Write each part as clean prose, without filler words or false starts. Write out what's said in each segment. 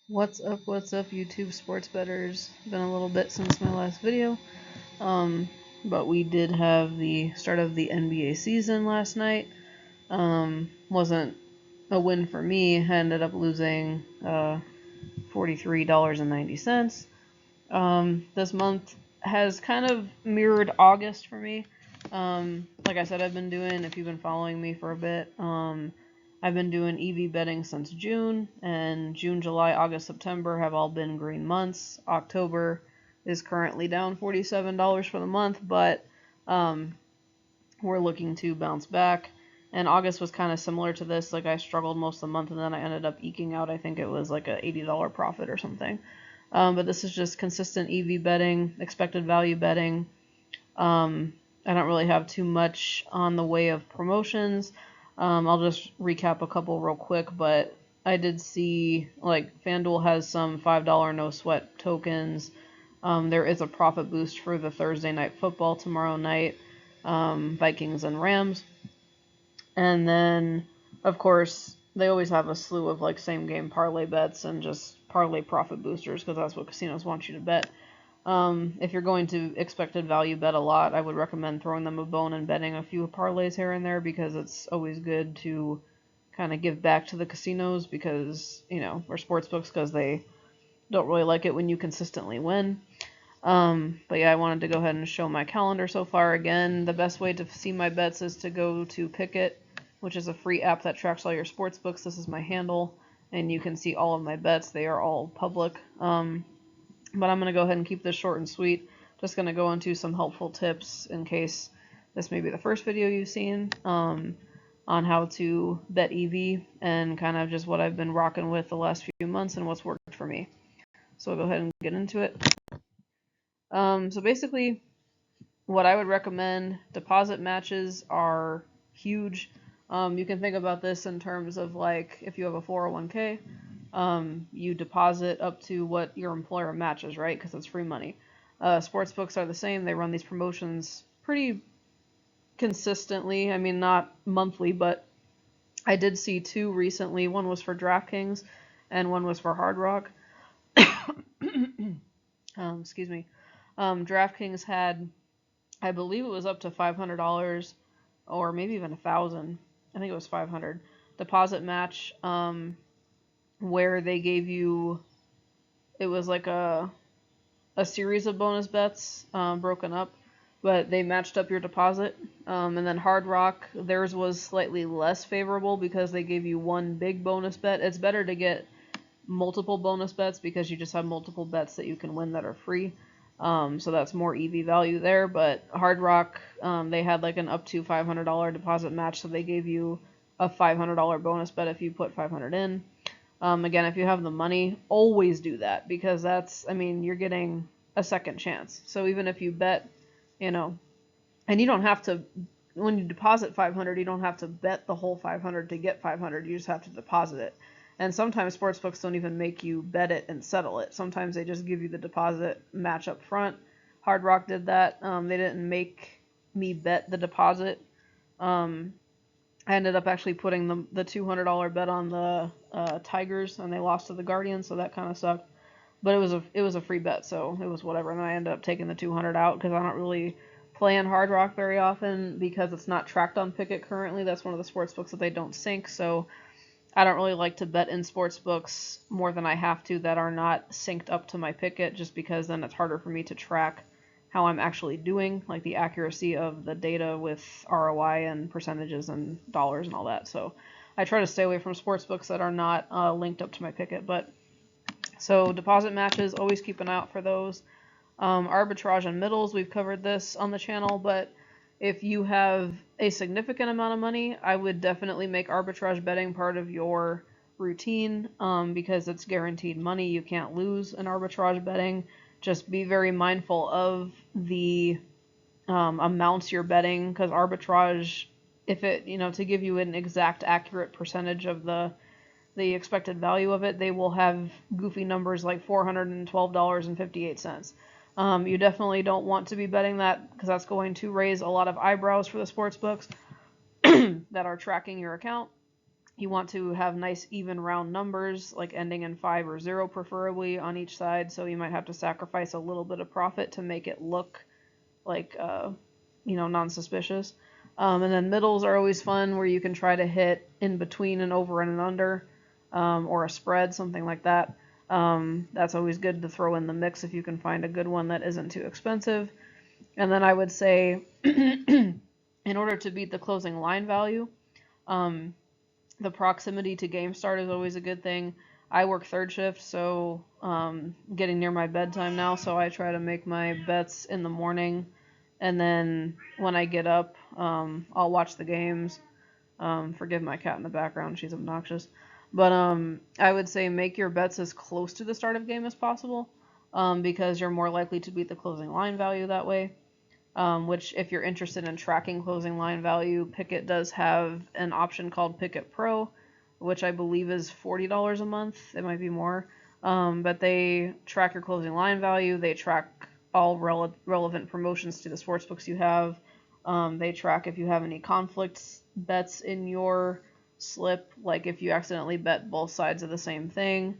What's up, YouTube sports bettors? Been a little bit since my last video. But we did have the start of the NBA season last night. Wasn't a win for me. I ended up losing $43.90. This month has kind of mirrored August for me. Like I said, I've been doing, if you've been following me for a bit, I've been doing EV betting since June, and June, July, August, September have all been green months. October is currently down $47 for the month, but we're looking to bounce back. And August was kind of similar to this. Like, I struggled most of the month, and then I ended up eking out, I think it was like a $80 profit or something. But this is just consistent EV betting, expected value betting. I don't really have too much on the way of promotions. I'll just recap a couple real quick, but I did see, like, FanDuel has some $5 no sweat tokens. There is a profit boost for the Thursday night football tomorrow night, Vikings and Rams. And then, of course, they always have a slew of, like, same game parlay bets and just parlay profit boosters, because that's what casinos want you to bet. If you're going to expected value bet a lot, I would recommend throwing them a bone and betting a few parlays here and there, because it's always good to kind of give back to the casinos, because, or sports books, because they don't really like it when you consistently win. But yeah, I wanted to go ahead and show my calendar so far. Again, the best way to see my bets is to go to Pikkit, which is a free app that tracks all your sports books. This is my handle, and you can see all of my bets. They are all public. But I'm going to go ahead and keep this short and sweet. Just going to go into some helpful tips in case this may be the first video you've seen on how to bet EV, and kind of just what I've been rocking with the last few months and what's worked for me. So I'll go ahead and get into it. So basically, what I would recommend, deposit matches are huge. You can think about this in terms of, like, if you have a 401k, you deposit up to what your employer matches, right? Because it's free money. Sports books are the same. They run these promotions pretty consistently. I mean, not monthly, but I did see two recently. One was for DraftKings, and one was for Hard Rock. Excuse me. DraftKings had, I believe it was up to $500, or maybe even $1,000. I think it was $500 deposit match, where they gave you, it was like a series of bonus bets, broken up, but they matched up your deposit. And then Hard Rock, theirs was slightly less favorable because they gave you one big bonus bet. It's better to get multiple bonus bets because you just have multiple bets that you can win that are free. So that's more EV value there. But Hard Rock, they had like an up to $500 deposit match, so they gave you a $500 bonus bet if you put $500 in. Again, if you have the money, always do that, because that's, you're getting a second chance. So even if you bet, and you don't have to, when you deposit $500, you don't have to bet the whole $500 to get $500. You just have to deposit it. And sometimes sportsbooks don't even make you bet it and settle it. Sometimes they just give you the deposit match up front. Hard Rock did that. They didn't make me bet the deposit. I ended up actually putting the $200 bet on the Tigers, and they lost to the Guardians, so that kind of sucked. But it was a free bet, so it was whatever. And then I ended up taking the 200 out because I don't really play in Hard Rock very often because it's not tracked on Pikkit currently. That's one of the sports books that they don't sync, so I don't really like to bet in sports books more than I have to that are not synced up to my Pikkit, just because then it's harder for me to track how I'm actually doing, like the accuracy of the data with ROI and percentages and dollars and all that. So I try to stay away from sports books that are not linked up to my Pikkit. But so deposit matches, always keep an eye out for those. Arbitrage and middles, we've covered this on the channel, but if you have a significant amount of money, I would definitely make arbitrage betting part of your routine, because it's guaranteed money. You can't lose in arbitrage betting. Just be very mindful of the amounts you're betting, because arbitrage, if it, to give you an exact accurate percentage of the expected value of it, they will have goofy numbers like $412.58. You definitely don't want to be betting that, because that's going to raise a lot of eyebrows for the sports books that are tracking your account. You want to have nice even round numbers, like ending in 5 or 0 preferably on each side, so you might have to sacrifice a little bit of profit to make it look like, non-suspicious. And then middles are always fun, where you can try to hit in between an over and an under, or a spread, something like that. That's always good to throw in the mix if you can find a good one that isn't too expensive. And then I would say, in order to beat the closing line value, um, the proximity to game start is always a good thing. I work third shift, so getting near my bedtime now, so I try to make my bets in the morning, and then when I get up, I'll watch the games. Forgive my cat in the background; she's obnoxious. But I would say make your bets as close to the start of game as possible, because you're more likely to beat the closing line value that way. Which, if you're interested in tracking closing line value, Pikkit does have an option called Pikkit Pro, which I believe is $40 a month. It might be more. But they track your closing line value. They track all relevant promotions to the sportsbooks you have. They track if you have any conflicts bets in your slip, like if you accidentally bet both sides of the same thing.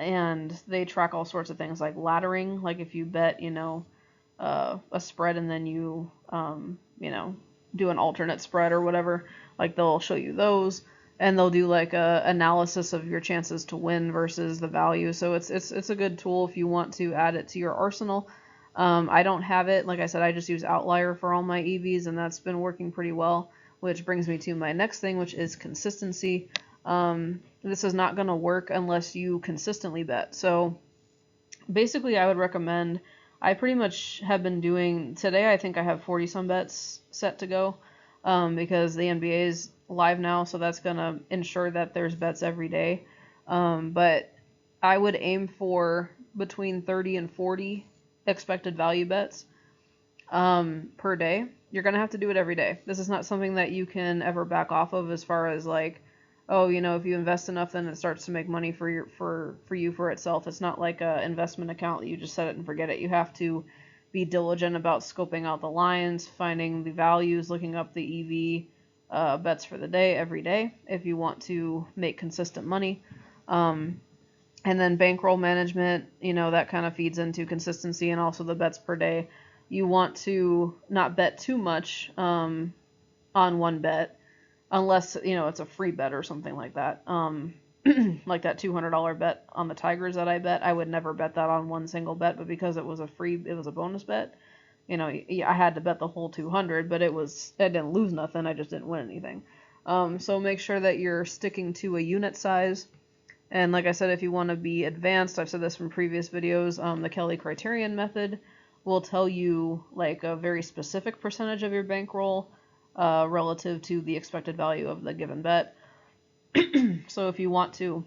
And they track all sorts of things like laddering, like if you bet, a spread and then do an alternate spread or whatever, like they'll show you those, and they'll do like a analysis of your chances to win versus the value. So it's a good tool if you want to add it to your arsenal. I don't have it. Like I said, I just use Outlier for all my EVs, and that's been working pretty well, which brings me to my next thing, which is consistency. This is not going to work unless you consistently bet. So basically, I would recommend, I pretty much have been doing, today I think I have 40 some bets set to go, because the NBA is live now, so that's going to ensure that there's bets every day. But I would aim for between 30 and 40 expected value bets per day. You're going to have to do it every day. This is not something that you can ever back off of, as far as like, oh, if you invest enough, then it starts to make money for you for itself. It's not like an investment account that you just set it and forget it. You have to be diligent about scoping out the lines, finding the values, looking up the EV bets for the day every day if you want to make consistent money. And then bankroll management, that kind of feeds into consistency and also the bets per day. You want to not bet too much on one bet, unless it's a free bet or something like that. Like that $200 bet on the Tigers that I bet, I would never bet that on one single bet, but because it was a bonus bet, I had to bet the whole 200, but I didn't lose nothing, I just didn't win anything. So make sure that you're sticking to a unit size. And like I said, if you want to be advanced, I've said this from previous videos, the Kelly criterion method will tell you like a very specific percentage of your bankroll relative to the expected value of the given bet. So if you want to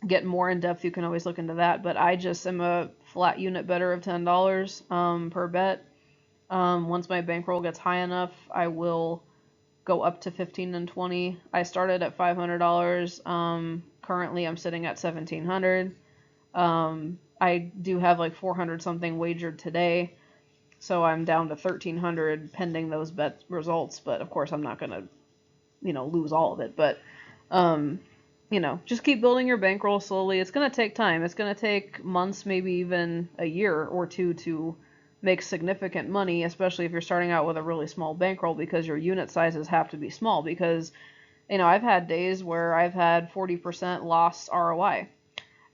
get more in depth, you can always look into that. But I just am a flat unit better of $10 per bet. Once my bankroll gets high enough, I will go up to 15 and 20. I started at $500. Currently, I'm sitting at $1,700. I do have like 400 something wagered today. So I'm down to 1,300 pending those bet results, but of course I'm not gonna, lose all of it. But, just keep building your bankroll slowly. It's gonna take time. It's gonna take months, maybe even a year or two to make significant money, especially if you're starting out with a really small bankroll, because your unit sizes have to be small. Because, I've had days where I've had 40% loss ROI,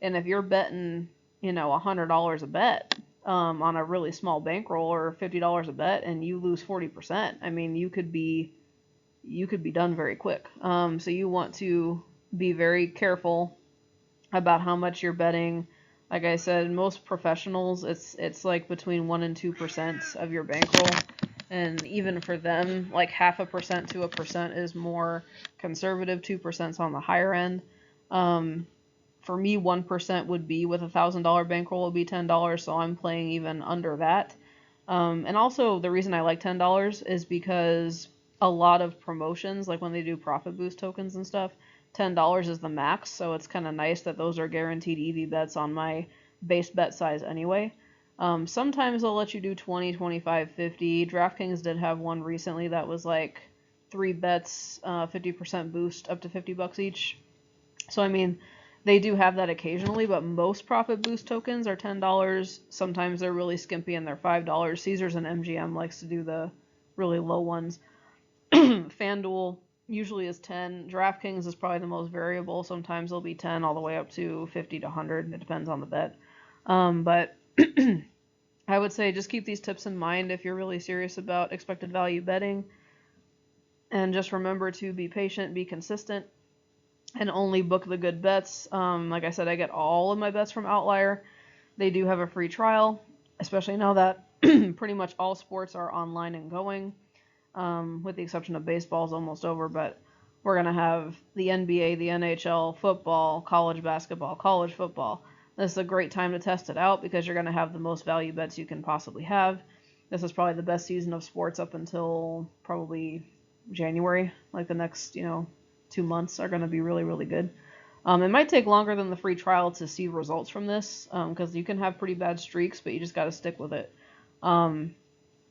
and if you're betting, $100 a bet, on a really small bankroll, or $50 a bet, and you lose 40%, I mean, you could be done very quick. So you want to be very careful about how much you're betting. Like I said, most professionals, it's like between 1% and 2% of your bankroll, and even for them, like 0.5% to 1% is more conservative. 2% is on the higher end. For me, 1% would be, with $1,000 bankroll, would be $10, so I'm playing even under that. And also, the reason I like $10 is because a lot of promotions, like when they do profit boost tokens and stuff, $10 is the max, so it's kind of nice that those are guaranteed EV bets on my base bet size anyway. Sometimes they'll let you do 20, 25, 50. DraftKings did have one recently that was like 3 bets, 50% boost up to $50 each. So I mean, they do have that occasionally, but most profit boost tokens are $10. Sometimes they're really skimpy and they're $5. Caesars and MGM likes to do the really low ones. FanDuel usually is 10. DraftKings is probably the most variable. Sometimes they'll be 10 all the way up to 50 to 100. It depends on the bet. But I would say just keep these tips in mind if you're really serious about expected value betting. And just remember to be patient, be consistent, and only book the good bets. Like I said, I get all of my bets from Outlier. They do have a free trial, especially now that pretty much all sports are online and going, with the exception of baseball is almost over. But we're going to have the NBA, the NHL, football, college basketball, college football. This is a great time to test it out because you're going to have the most value bets you can possibly have. This is probably the best season of sports up until probably January. Like the next, 2 months are going to be really, really good. It might take longer than the free trial to see results from this, because you can have pretty bad streaks, but you just got to stick with it. I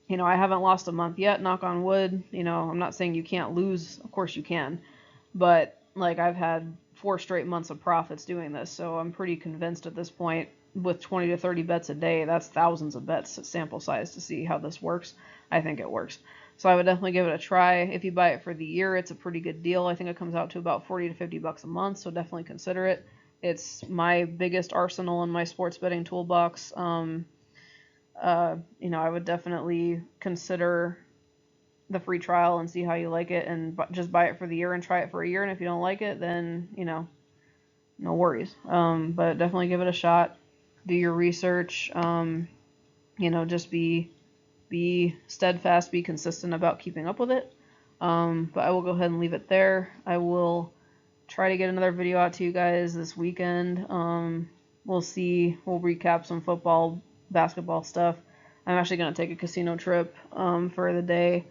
haven't lost a month yet, knock on wood. I'm not saying you can't lose. Of course you can. But, like, I've had 4 straight months of profits doing this, so I'm pretty convinced at this point with 20 to 30 bets a day, that's thousands of bets sample size to see how this works. I think it works. So I would definitely give it a try. If you buy it for the year, it's a pretty good deal. I think it comes out to about 40 to 50 bucks a month, so definitely consider it. It's my biggest arsenal in my sports betting toolbox. I would definitely consider the free trial and see how you like it, and just buy it for the year and try it for a year. And if you don't like it, then no worries. But definitely give it a shot. Do your research. Just be steadfast, be consistent about keeping up with it. But I will go ahead and leave it there. I will try to get another video out to you guys this weekend. We'll see. We'll recap some football, basketball stuff. I'm actually going to take a casino trip for the day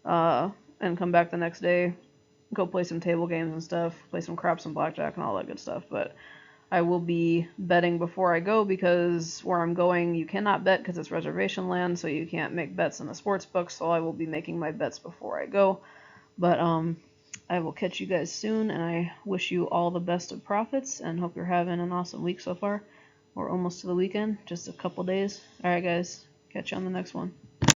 and come back the next day, go play some table games and stuff, play some craps and blackjack and all that good stuff. But I will be betting before I go because where I'm going, you cannot bet because it's reservation land, so you can't make bets in the sports book. So I will be making my bets before I go. But I will catch you guys soon, and I wish you all the best of profits and hope you're having an awesome week so far. We're almost to the weekend, just a couple days. All right, guys, catch you on the next one.